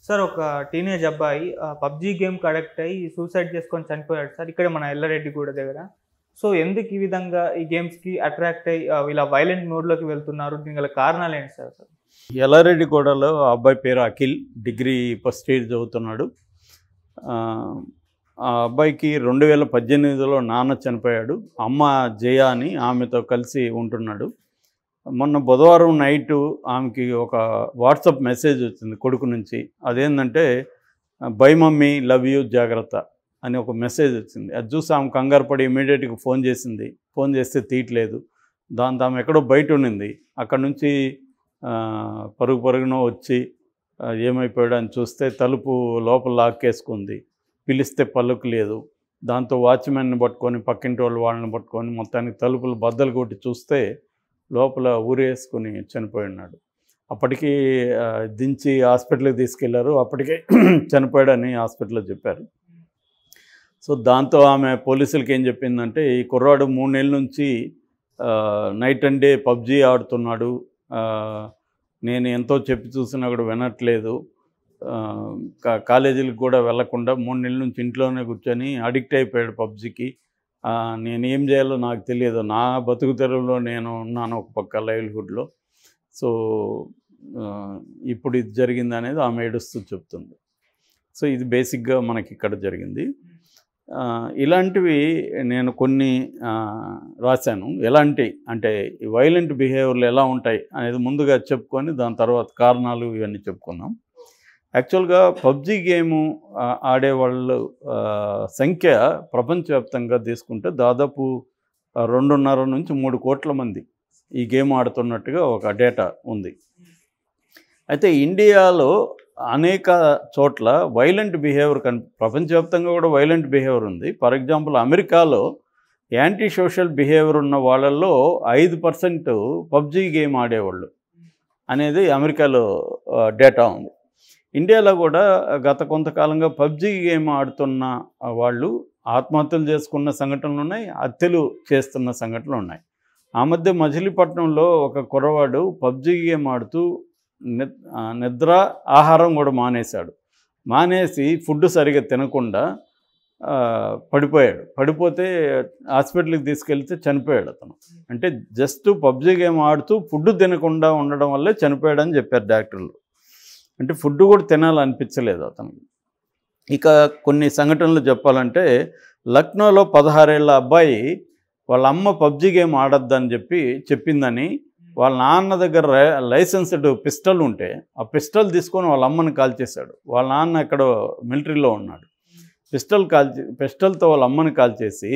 Sir ఒక teenage అబ్బాయి PUBG గేమ్‌కి addict అయ్యి సూసైడ్ చేసుకొని చనిపోయాడు సార్. ఇక్కడే మన ఎల్లారెడ్డిగూడ దగ్గర. సో, ఎందుకు ఈ విధంగా ఈ గేమ్స్‌కి అట్రాక్ట్ అయ్యి ఇలా వైలెంట్ మోడ్‌లోకి వెళ్తున్నారు? దీనికి గల కారణాలేంటి సార్ అసలు? ఎల్లారెడ్డిగూడలో ఆ అబ్బాయి పేరు అఖిల్. డిగ్రీ ఫస్ట్ ఇయర్ చదువుతున్నాడు. ఆ అబ్బాయికి 2018లో నాన్న చనిపోయాడు. అమ్మ జయ అని ఆమెతో కలిసి ఉంటున్నాడు. మొన్న బుధవారం నైటు ఆమెకి ఒక వాట్సాప్ మెసేజ్ వచ్చింది కొడుకు నుంచి. అదేంటంటే బై మమ్మీ లవ్ యూ జాగ్రత్త అని ఒక మెసేజ్ వచ్చింది. అది చూసి ఆమె కంగారు పడి ఇమీడియట్గా ఫోన్ చేసింది. ఫోన్ చేస్తే తీయట్లేదు. దాంతో ఆమె ఎక్కడో బయట ఉండింది. అక్కడ నుంచి పరుగున వచ్చి ఏమైపోయాడు అని చూస్తే తలుపు లోపల లాక్కేసుకుంది. పిలిస్తే పలుకు లేదు. దాంతో వాచ్మెన్ని పట్టుకొని పక్కింటి వాళ్ళని పట్టుకొని మొత్తానికి తలుపులు బద్దలు కొట్టి చూస్తే లోపల ఊరేసుకుని చనిపోయినాడు. అప్పటికి దించి హాస్పిటల్కి తీసుకెళ్లారు. అప్పటికే చనిపోయాడని హాస్పిటల్లో చెప్పారు. సో దాంతో ఆమె పోలీసులకి ఏం చెప్పిందంటే, ఈ కుర్రాడు 3 నెలల నుంచి నైట్ అండ్ డే పబ్జీ ఆడుతున్నాడు. నేను ఎంతో చెప్పి చూసినా కూడా వినట్లేదు. కాలేజీలకు కూడా వెళ్లకుండా 3 నెలల నుంచి ఇంట్లోనే కూర్చొని అడిక్ట్ అయిపోయాడు పబ్జీకి. నేను ఏం చేయాలో నాకు తెలియదు. నా బతుకు తెరువులో నేను ఉన్నాను ఒక పక్క లైవ్లీహుడ్లో. సో ఇప్పుడు ఇది జరిగింది అనేది ఆమె ఏడుస్తూ చెప్తుంది. సో ఇది బేసిక్గా మనకి ఇక్కడ జరిగింది. ఇలాంటివి నేను కొన్ని రాశాను. ఎలాంటి అంటే వైలెంట్ బిహేవియర్లు ఎలా ఉంటాయి అనేది ముందుగా చెప్పుకొని దాని తర్వాత కారణాలు ఇవన్నీ చెప్పుకుందాం. యాక్చువల్గా పబ్జీ గేము ఆడేవాళ్ళు సంఖ్య ప్రపంచవ్యాప్తంగా తీసుకుంటే దాదాపు 2.5 నుంచి 3 కోట్ల మంది ఈ గేమ్ ఆడుతున్నట్టుగా ఒక డేటా ఉంది. అయితే ఇండియాలో అనేక చోట్ల వైలెంట్ బిహేవియర్ ప్రపంచవ్యాప్తంగా కూడా వైలెంట్ బిహేవియర్ ఉంది. ఫర్ ఎగ్జాంపుల్ అమెరికాలో యాంటీ సోషల్ బిహేవియర్ ఉన్న వాళ్ళల్లో 5% పబ్జీ గేమ్ ఆడేవాళ్ళు అనేది అమెరికాలో డేటా ఉంది. ఇండియాలో కూడా గత కొంతకాలంగా పబ్జీ గేమ్ ఆడుతున్న వాళ్ళు ఆత్మహత్యలు చేసుకున్న సంఘటనలు ఉన్నాయి, హత్యలు చేస్తున్న సంఘటనలు ఉన్నాయి. ఆ మధ్య మచిలీపట్నంలో ఒక కుర్రవాడు పబ్జీ గేమ్ ఆడుతూ నిద్ర ఆహారం కూడా మానేశాడు. మానేసి ఫుడ్ సరిగా తినకుండా పడిపోయాడు. పడిపోతే హాస్పిటల్కి తీసుకెళ్తే చనిపోయాడు అతను. అంటే జస్ట్ పబ్జీ గేమ్ ఆడుతూ ఫుడ్ తినకుండా ఉండడం వల్లే చనిపోయాడని చెప్పారు డాక్టర్లు. అంటే ఫుడ్ కూడా తినాలనిపించలేదు అతనికి. ఇక కొన్ని సంఘటనలు చెప్పాలంటే, లక్నోలో 16 ఏళ్ల అబ్బాయి వాళ్ళ అమ్మ పబ్జీ గేమ్ ఆడొద్దని చెప్పిందని వాళ్ళ నాన్న దగ్గర లైసెన్స్డ్ పిస్టల్ ఉంటే ఆ పిస్టల్ తీసుకొని వాళ్ళ అమ్మని కాల్చేశాడు. వాళ్ళ నాన్న ఎక్కడో మిలిటరీలో ఉన్నాడు. పిస్టల్తో వాళ్ళ అమ్మని కాల్చేసి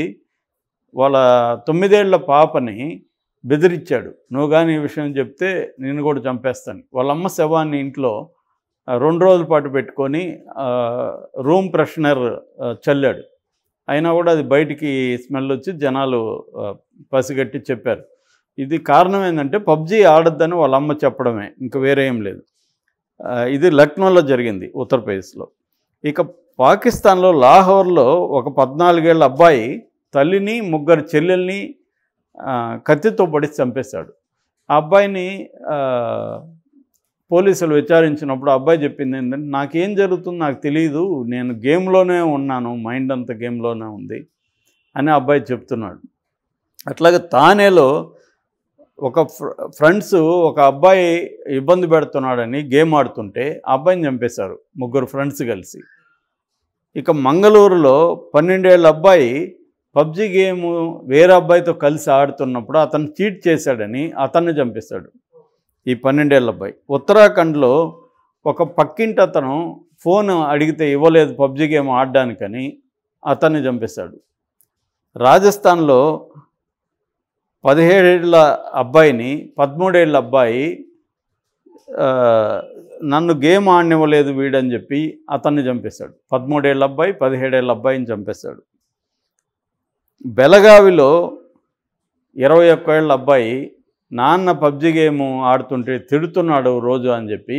వాళ్ళ 9 ఏళ్ల పాపని బెదిరించాడు. నువ్వు కానీ ఈ విషయం చెప్తే నేను కూడా చంపేస్తాను. వాళ్ళ అమ్మ శవాన్ని ఇంట్లో 2 రోజుల పాటు పెట్టుకొని రూమ్ ఫ్రెషనర్ చల్లాడు. అయినా కూడా అది బయటికి స్మెల్ వచ్చి జనాలు పసిగట్టి చెప్పారు. ఇది కారణం ఏంటంటే పబ్జీ ఆడొద్దని వాళ్ళ అమ్మ చెప్పడమే, ఇంకా వేరే ఏం లేదు. ఇది లక్నోలో జరిగింది, ఉత్తరప్రదేశ్లో. ఇక పాకిస్తాన్లో లాహోర్లో ఒక 14 ఏళ్ల అబ్బాయి తల్లిని 3 చెల్లెల్ని కత్తితో పొడిచి చంపేశాడు. ఆ అబ్బాయిని పోలీసులు విచారించినప్పుడు అబ్బాయి చెప్పింది ఏంటంటే, నాకేం జరుగుతుందో నాకు తెలియదు, నేను గేమ్లోనే ఉన్నాను, మైండ్ అంతా గేమ్లోనే ఉంది అని అబ్బాయి చెప్తున్నాడు. అట్లాగే తానేలో ఒక ఫ్రెండ్స్ ఒక అబ్బాయి ఇబ్బంది పెడుతున్నాడని గేమ్ ఆడుతుంటే ఆ అబ్బాయిని చంపేశారు 3 ఫ్రెండ్స్ కలిసి. ఇక మంగళూరులో 12 ఏళ్ల అబ్బాయి పబ్జీ గేమ్ వేరే అబ్బాయితో కలిసి ఆడుతున్నప్పుడు అతను చీట్ చేశాడని అతన్ని చంపేశాడు ఈ 12 ఏళ్ల అబ్బాయి. ఉత్తరాఖండ్లో ఒక పక్కింటి అతను ఫోన్ అడిగితే ఇవ్వలేదు పబ్జీ గేమ్ ఆడడానికని అతన్ని చంపేశాడు. రాజస్థాన్లో 17 ఏళ్ల అబ్బాయిని 13 ఏళ్ల అబ్బాయి నన్ను గేమ్ ఆడనివ్వలేదు వీడని చెప్పి అతన్ని చంపేశాడు. 13 ఏళ్ల అబ్బాయి 17 ఏళ్ల అబ్బాయిని చంపేశాడు. బెలగావిలో 21 ఏళ్ల అబ్బాయి నాన్న పబ్జీ గేమ్ ఆడుతుంటే తిడుతున్నాడు రోజు అని చెప్పి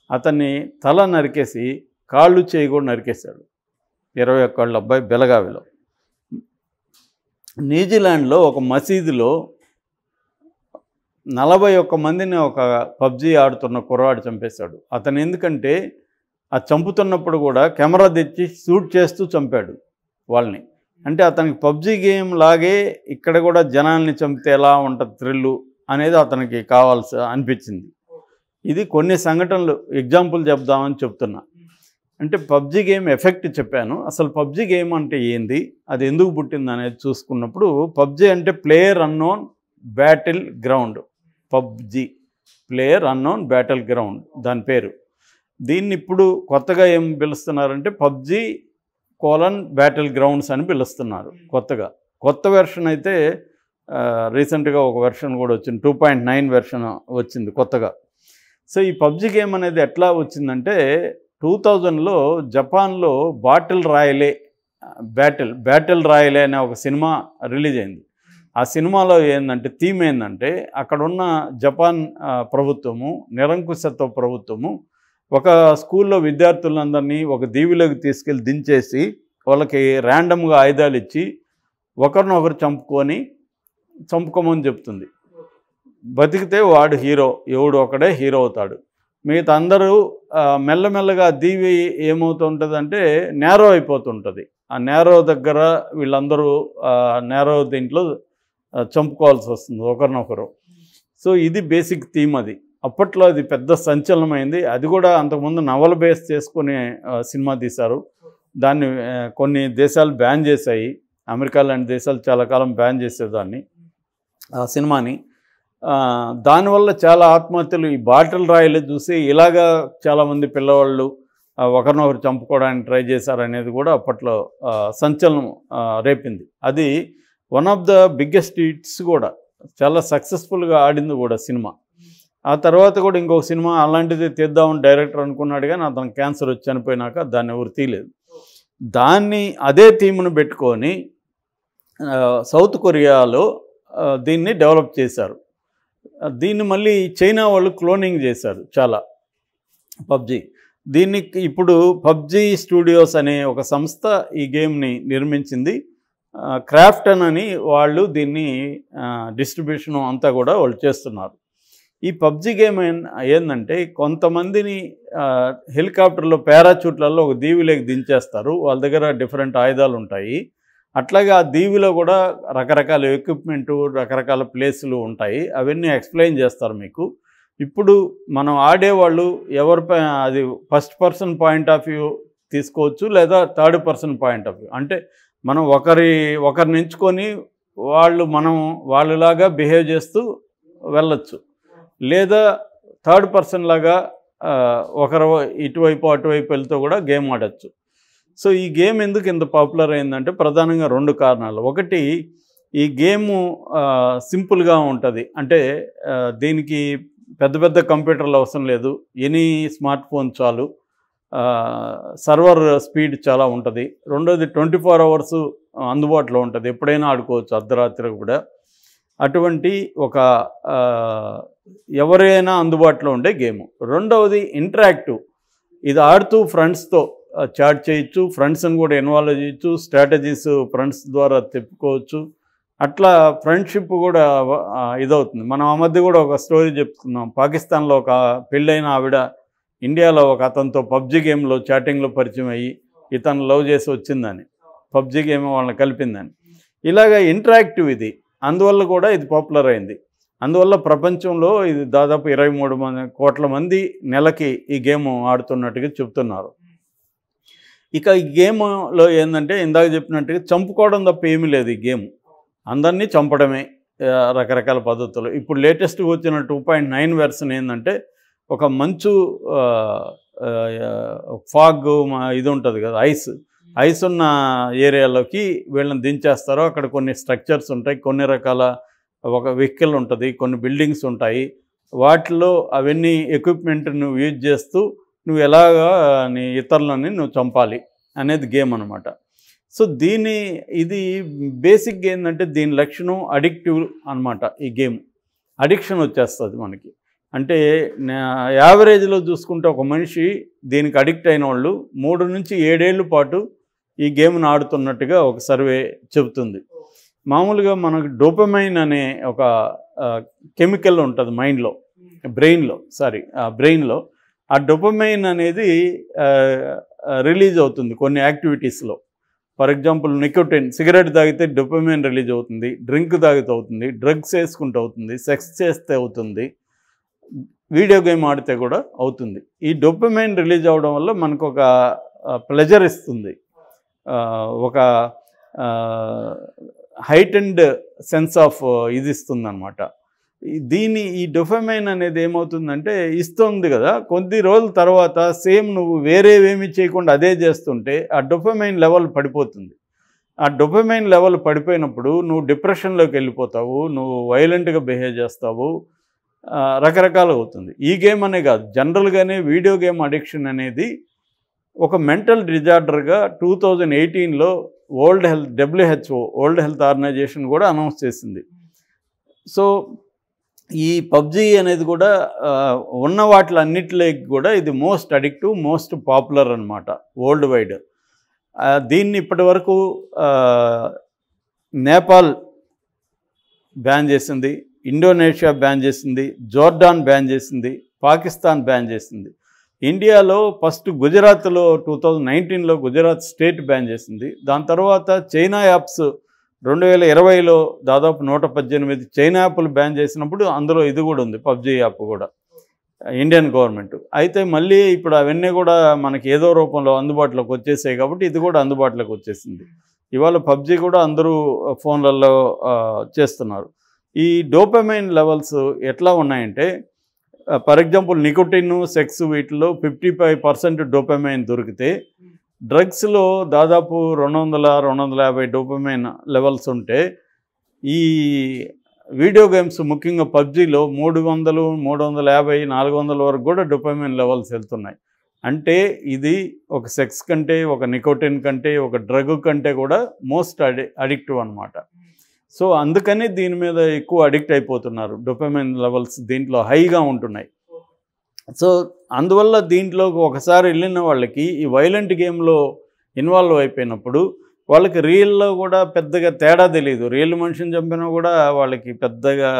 అతన్ని తల నరికేసి కాళ్ళు చేయి కూడా నరికేశాడు. 21 ఏళ్ల అబ్బాయి బెలగావిలో. న్యూజిలాండ్లో ఒక మసీదులో 41 మందిని ఒక పబ్జీ ఆడుతున్న కుర్రాడు చంపేశాడు. అతను ఎందుకంటే ఆ చంపుతున్నప్పుడు కూడా కెమెరా తెచ్చి షూట్ చేస్తూ చంపాడు వాళ్ళని. అంటే అతనికి పబ్జీ గేమ్ లాగే ఇక్కడ కూడా జనాల్ని చంపితే ఎలా ఉంటుంది థ్రిల్లు అనేది అతనికి అనిపించింది. ఇది కొన్ని సంఘటనలు ఎగ్జాంపుల్ చెప్దామని చెప్తున్నా. అంటే పబ్జీ గేమ్ ఎఫెక్ట్ చెప్పాను. అసలు పబ్జీ గేమ్ అంటే ఏంది, అది ఎందుకు పుట్టింది అనేది చూసుకున్నప్పుడు, పబ్జీ అంటే player unknown battle ground. PUBG player unknown battle ground దాని పేరు. దీన్ని ఇప్పుడు కొత్తగా ఏం పిలుస్తున్నారంటే పబ్జీ బ్యాటిల్ గ్రౌండ్స్ అని పిలుస్తున్నారు కొత్తగా. కొత్త వెర్షన్ అయితే రీసెంట్గా ఒక వెర్షన్ కూడా వచ్చింది, 2.9 వెర్షన్ వచ్చింది కొత్తగా. సో ఈ పబ్జీ గేమ్ అనేది ఎట్లా వచ్చిందంటే 2000లో జపాన్లో బ్యాటిల్ రాయలే అనే ఒక సినిమా రిలీజ్ అయింది. ఆ సినిమాలో ఏంటంటే థీమ్ ఏంటంటే అక్కడున్న జపాన్ ప్రభుత్వము, నిరంకుశత్వ ప్రభుత్వము ఒక స్కూల్లో విద్యార్థులందరినీ ఒక దీవిలోకి తీసుకెళ్ళి దించేసి వాళ్ళకి ర్యాండమ్గా ఆయుధాలు ఇచ్చి ఒకరినొకరు చంపుకోమని చెప్తుంది. బతికితే వాడు హీరో, ఎవడు ఒకడే హీరో అవుతాడు. మిగతా అందరూ మెల్లమెల్లగా దీవి ఏమవుతుంటుందంటే నేరో అయిపోతుంటుంది. ఆ నేరో దగ్గర వీళ్ళందరూ నేరో దీంట్లో చంపుకోవాల్సి వస్తుంది ఒకరినొకరు. సో ఇది బేసిక్ థీమ్. అది అప్పట్లో అది పెద్ద సంచలనమైంది. అది కూడా అంతకుముందు నవల బేస్ చేసుకుని సినిమా తీశారు. దాన్ని కొన్ని దేశాలు బ్యాన్ చేశాయి. అమెరికా లాంటి దేశాలు చాలా కాలం బ్యాన్ చేసేదాన్ని ఆ సినిమాని. దానివల్ల చాలా ఆత్మహత్యలు ఈ బాటిల్ రాయలు చూసి ఇలాగా చాలామంది పిల్లవాళ్ళు ఒకరినొకరు చంపుకోవడానికి ట్రై చేశారనేది కూడా అప్పట్లో సంచలనం రేపింది. అది one of the biggest hits కూడా, చాలా సక్సెస్ఫుల్గా ఆడింది కూడా సినిమా. ఆ తర్వాత కూడా ఇంకొక సినిమా అలాంటిది తీద్దామని డైరెక్టర్ అనుకున్నాడు, కానీ అతను క్యాన్సర్ వచ్చి చనిపోయినాక దాన్ని ఎవరు తీయలేదు. అదే థీమ్ను పెట్టుకొని సౌత్ కొరియాలో దీన్ని డెవలప్ చేశారు. దీన్ని మళ్ళీ చైనా వాళ్ళు క్లోనింగ్ చేశారు చాలా పబ్జీ. దీనికి ఇప్పుడు పబ్జీ స్టూడియోస్ అనే ఒక సంస్థ ఈ గేమ్ని నిర్మించింది. క్రాఫ్టన్ అని వాళ్ళు దీన్ని డిస్ట్రిబ్యూషన్ అంతా కూడా వాళ్ళు చేస్తున్నారు. ఈ పబ్జీ గేమ్ ఏంటంటే కొంతమందిని హెలికాప్టర్లో పారాచూట్లలో ఒక దీవిలోకి దించేస్తారు. వాళ్ళ దగ్గర డిఫరెంట్ ఆయుధాలు ఉంటాయి. అట్లాగే ఆ దీవిలో కూడా రకరకాల ఎక్విప్మెంటు, రకరకాల ప్లేసులు ఉంటాయి. అవన్నీ ఎక్స్ప్లెయిన్ చేస్తారు మీకు. ఇప్పుడు మనం ఆడేవాళ్ళు అది first person point of view తీసుకోవచ్చు, లేదా third person point of view. అంటే మనం ఒకరిని ఎంచుకొని వాళ్ళలాగా బిహేవ్ చేస్తూ వెళ్ళొచ్చు, లేదా థర్డ్ పర్సన్ లాగా ఒకరు ఇటువైపు అటువైపు వెళ్తూ కూడా గేమ్ ఆడచ్చు. సో ఈ గేమ్ ఎందుకు ఇంత పాపులర్ అయిందంటే ప్రధానంగా 2 కారణాలు. ఒకటి, ఈ గేము సింపుల్గా ఉంటుంది. అంటే దీనికి పెద్ద పెద్ద కంప్యూటర్లు అవసరం లేదు, ఎనీ స్మార్ట్ ఫోన్ చాలు, సర్వర్ స్పీడ్ చాలా ఉంటుంది. రెండోది 24 hours అందుబాటులో ఉంటుంది, ఎప్పుడైనా ఆడుకోవచ్చు, అర్ధరాత్రి కూడా. అటువంటి ఎవరైనా అందుబాటులో ఉండే గేము. రెండవది ఇంటరాక్టివ్. ఇది ఆడుతూ ఫ్రెండ్స్తో చాట్ చేయొచ్చు, ఫ్రెండ్స్ని కూడా ఇన్వాల్వ్ చేయొచ్చు, స్ట్రాటజీస్ ఫ్రెండ్స్ ద్వారా తెప్పుకోవచ్చు. అట్లా ఫ్రెండ్షిప్ కూడా ఇదవుతుంది. మనం ఆ మధ్య కూడా ఒక స్టోరీ చెప్పుకున్నాం. పాకిస్తాన్లో ఒక పెళ్ళైన ఆవిడ ఇండియాలో ఒక అతనితో పబ్జీ గేమ్లో చాటింగ్లో పరిచయం అయ్యి ఇతను లవ్ చేసి వచ్చిందని, పబ్జీ గేమ్ వాళ్ళని కలిపిందని. ఇలాగ ఇంటరాక్టివ్ ఇది, అందువల్ల కూడా ఇది పాపులర్ అయింది. అందువల్ల ప్రపంచంలో ఇది దాదాపు 23 కోట్ల మంది నెలకి ఈ గేమ్ ఆడుతున్నట్టుగా చెప్తున్నారు. ఇక ఈ గేమ్లో ఏంటంటే ఇందాక చెప్పినట్టుగా చంపుకోవడం తప్ప ఏమీ లేదు. ఈ గేమ్ అందరినీ చంపడమే రకరకాల పద్ధతులు. ఇప్పుడు లేటెస్ట్గా వచ్చిన 2.9 వెర్షన్ ఏంటంటే ఒక మంచు ఫాగ్ ఇది ఉంటుంది కదా, ఐస్ ఉన్న ఏరియాలోకి వీళ్ళని దించేస్తారో అక్కడ కొన్ని స్ట్రక్చర్స్ ఉంటాయి, కొన్ని రకాల ఒక వెహికల్ ఉంటుంది, కొన్ని బిల్డింగ్స్ ఉంటాయి. వాటిలో అవన్నీ ఎక్విప్మెంట్ నువ్వు యూజ్ చేస్తూ నువ్వు ఎలాగా నీ ఇతరులని నువ్వు చంపాలి అనేది గేమ్ అనమాట. సో ఇది బేసిక్ ఏంటంటే దీని లక్షణం అడిక్టివ్ అనమాట. ఈ గేమ్ అడిక్షన్ వచ్చేస్తుంది మనకి. అంటే యావరేజ్లో చూసుకుంటే ఒక మనిషి దీనికి అడిక్ట్ అయిన వాళ్ళు 3 నుంచి 7 ఏళ్ళ పాటు ఈ గేమ్ను ఆడుతున్నట్టుగా ఒక సర్వే చెబుతుంది. మామూలుగా మనకు డోపమైన్ అనే ఒక కెమికల్ ఉంటుంది బ్రెయిన్లో. ఆ డోపమైన్ అనేది రిలీజ్ అవుతుంది కొన్ని యాక్టివిటీస్లో. ఫర్ ఎగ్జాంపుల్ నికోటిన్, సిగరెట్ తాగితే డోపమైన్ రిలీజ్ అవుతుంది, డ్రింక్ తాగితే అవుతుంది, డ్రగ్స్ వేసుకుంటూ అవుతుంది, సెక్స్ చేస్తే అవుతుంది, వీడియో గేమ్ ఆడితే కూడా అవుతుంది. ఈ డోపమైన్ రిలీజ్ అవ్వడం వల్ల మనకు ఒక ప్లెజర్ ఇస్తుంది, ఒక హైటెండ్ సెన్స్ ఆఫ్ ఇది ఇస్తుంది అనమాట. ఈ డోపమైన్ అనేది ఏమవుతుందంటే ఇస్తుంది కదా, కొద్ది రోజుల తర్వాత సేమ్ నువ్వు వేరేవేమీ చేయకుండా అదే చేస్తుంటే ఆ డోపమైన్ లెవెల్ పడిపోతుంది. ఆ డోపమైన్ లెవెల్ పడిపోయినప్పుడు నువ్వు డిప్రెషన్లోకి వెళ్ళిపోతావు, నువ్వు వైలెంట్గా బిహేవ్ చేస్తావు, రకరకాలు అవుతుంది. ఈ గేమ్ అనే కాదు, జనరల్గానే వీడియో గేమ్ అడిక్షన్ అనేది ఒక మెంటల్ డిజార్డర్గా 2018లో WHO వరల్డ్ హెల్త్ ఆర్గనైజేషన్ కూడా అనౌన్స్ చేసింది. సో ఈ పబ్జీ అనేది కూడా ఉన్న వాటిలన్నిటిలోకి కూడా ఇది మోస్ట్ అడిక్టివ్, మోస్ట్ పాపులర్ అనమాట వరల్డ్ వైడ్. దీన్ని ఇప్పటి వరకు నేపాల్ బ్యాన్ చేసింది, ఇండోనేషియా బ్యాన్ చేసింది, జోర్డాన్ బ్యాన్ చేసింది, పాకిస్తాన్ బ్యాన్ చేసింది. ఇండియాలో ఫస్ట్ గుజరాత్లో 2019లో గుజరాత్ స్టేట్ బ్యాన్ చేసింది. దాని తర్వాత చైనా యాప్స్ 2020లో దాదాపు 118 చైనా యాప్లు బ్యాన్ చేసినప్పుడు అందులో ఇది కూడా ఉంది, పబ్జీ యాప్ కూడా, ఇండియన్ గవర్నమెంట్. అయితే మళ్ళీ ఇప్పుడు అవన్నీ కూడా మనకి ఏదో రూపంలో అందుబాటులోకి వచ్చేసాయి కాబట్టి ఇది కూడా అందుబాటులోకి వచ్చేసింది. ఇవాళ పబ్జీ కూడా అందరూ ఫోన్లలో చేస్తున్నారు. ఈ డోపమైన్ లెవెల్స్ ఎట్లా ఉన్నాయంటే, ఫర్ ఎగ్జాంపుల్ నికోటిన్, సెక్స్ వీటిలో 55% డోపమైన్ దొరికితే డ్రగ్స్లో దాదాపు 200-250 డోపమైన్ లెవెల్స్ ఉంటే, ఈ వీడియో గేమ్స్ ముఖ్యంగా పబ్జీలో 300, 350, 400 వరకు కూడా డోపమైన్ లెవెల్స్ వెళ్తున్నాయి. అంటే ఇది ఒక సెక్స్ కంటే, ఒక నికోటిన్ కంటే, ఒక డ్రగ్ కంటే కూడా మోస్ట్ అడిక్టివ్ అనమాట. సో అందుకని దీని మీద ఎక్కువ అడిక్ట్ అయిపోతున్నారు. డోపమైన్ లెవెల్స్ దీంట్లో హైగా ఉంటున్నాయి. సో అందువల్ల దీంట్లో ఒకసారి వెళ్ళిన వాళ్ళకి ఈ వైలెంట్ గేమ్లో ఇన్వాల్వ్ అయిపోయినప్పుడు వాళ్ళకి రియల్లో కూడా పెద్దగా తేడా తెలియదు. రియల్ మనిషిని చంపినా కూడా వాళ్ళకి పెద్దగా,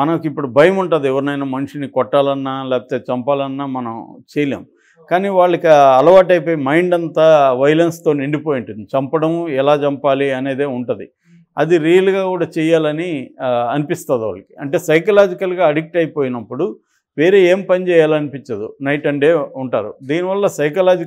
మనకి ఇప్పుడు భయం ఉంటుంది, ఎవరినైనా మనిషిని కొట్టాలన్నా లేకపోతే చంపాలన్నా మనం చేయలేం. కానీ వాళ్ళకి అలవాటైపోయి మైండ్ అంతా వైలెన్స్తో నిండిపోయి ఉంటుంది. చంపడం, ఎలా చంపాలి అనేదే ఉంటుంది. అది రియల్గా కూడా చేయాలని అనిపిస్తుంది వాళ్ళకి. అంటే సైకలాజికల్గా అడిక్ట్ అయిపోయినప్పుడు వేరే ఏం పని చేయాలనిపించదు, నైట్ అండ్ డే ఉంటారు. దీనివల్ల సైకలాజికల్